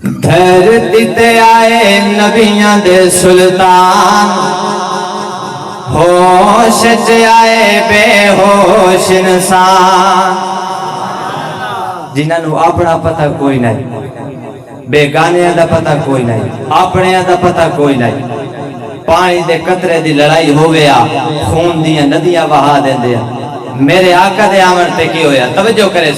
دھرتی تے آئے نبیاں دے سلطان، ہوش چ آئے بے ہوش انسان، جنہاں نو اپنا پتہ کوئی نہیں، بے گانیاں دا پتہ کوئی نہیں، اپنیاں دا پتہ کوئی نہیں، پانی دے قطرے دی لڑائی ہو گیا، خون دیاں ندیاں بہا دیندے ہیں۔ میرے آقا دے آمن تے کی ہویا؟ توجہ کرے۔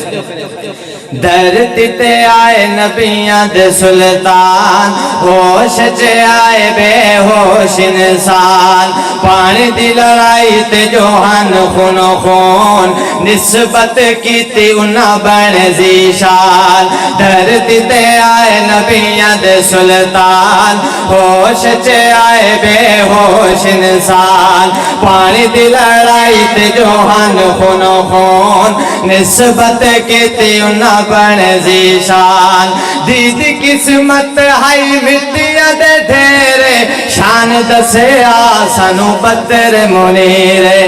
دھرتی تے آئے نبیاں دے سلطان، ہوش چ آئے بے ہوش انسان، پانی دی لڑائی تے جوہن خون خون، نسبت کیتی انہاں بن ذیشان۔ دھرتی تے آئے نبیاں دے سلطان، ہوش چ آئے بے ہوش انسان، پانی دی لڑائی تے جوہن خون خون، نسبت کیتی انہاں بن ذیشان۔ دیدی قسمت ہائی مٹیاں دے ڈھیرے، شان دسیا سانو بدر منیرے۔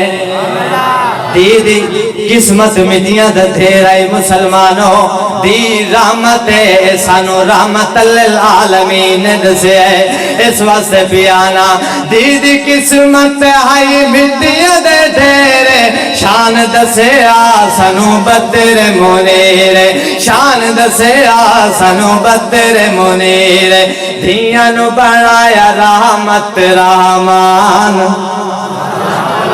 دیدی قسمت مٹیاں دے ڈھیرے مسلمانوں، دی رحمت سانو رحمت للعالمین دسے، اس واسطے پیانا۔ دیدی قسمت ہائی مٹیاں دے ڈھیرے، شان دسیا سانو بدر منیرے، شان دسیا سانو بدر منیرے۔ دھیاں نو بنایا رحمت رحمان،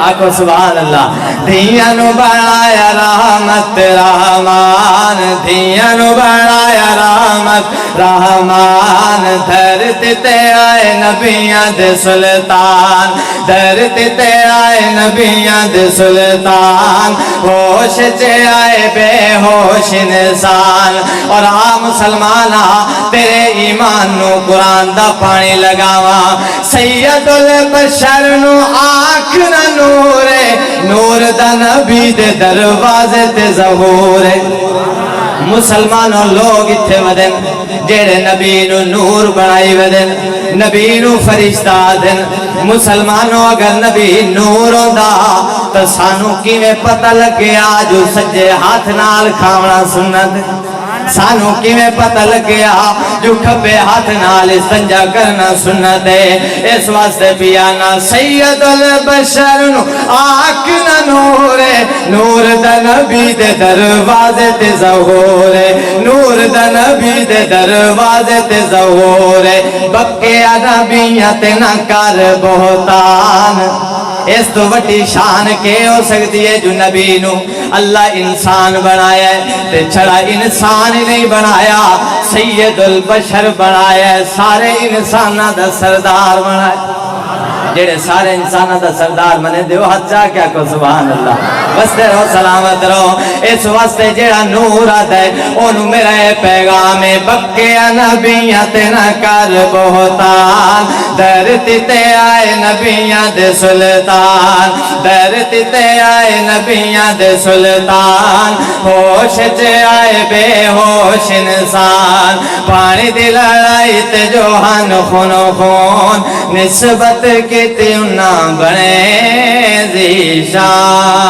آکو سبحان اللہ۔ دھیاں نو بنایا رحمت رحمان، دھیاں نو بنایا رحمت رحمان۔ دھرتی تے آئے نبیاں دے سلطان، دھرتی تے آئے نبیاں دے سلطان، ہوش چ آئے بے ہوش انسان۔ اور آ مسلمانہ تیرے ایمان نو قرآن دا پانی لگاواں، سید البشر نو آکھنا نورے، نور دا نبی دے دروازے تے ظہور ہے۔ مسلمانوں لوگ اتھے ودن جیڑے نبی نو نور بنائی ودن، نبی نو فرشتہ دن۔ مسلمانوں اگر نبی نور ہوندا تو سانو کیویں پتہ لگیا جو سجے ہاتھ نال کھاونا سنت، سانو کیویں پتہ لگیا جو کھبے ہاتھ نال استنجا کرنا سنت ہے۔ اس واسطے پیانا سید البشر نو آکھنا نور ہے، نور دا نبی دے دروازے تے ظہور ہے، نور دا نبی دے دروازے تے ظہور ہے۔ بکیا نبیاں تے نہ کر بہتان، اس تو وڈی شان کے ہو سکتی ہے جو نبی نو اللہ انسان بنایا ہے، تے چھڑا انسان ہی نہیں بنایا، سید البشر بنایا ہے، سارے انسانہ دا سردار بنایا ہے۔ جیڑے سارے انسانہ دا سردار بنے دیو ہاتھ جا کیا کو سبحان اللہ، بستے رہو سلامت رہو۔ اس واسطے جیڑا نور آتا ہے انہوں میرا پیغام ہے، بکیا نبیاں تے نہ کر بہتان، دھرتی تے آئے نبیاں دے سلطان، دھرتی تے آئے نبیاں دے سلطان، ہوش چ آئے بے ہوش انسان، پانی دی لڑائی تے جوہن خون خون، نسبت کیتی انہاں بنے ذیشان۔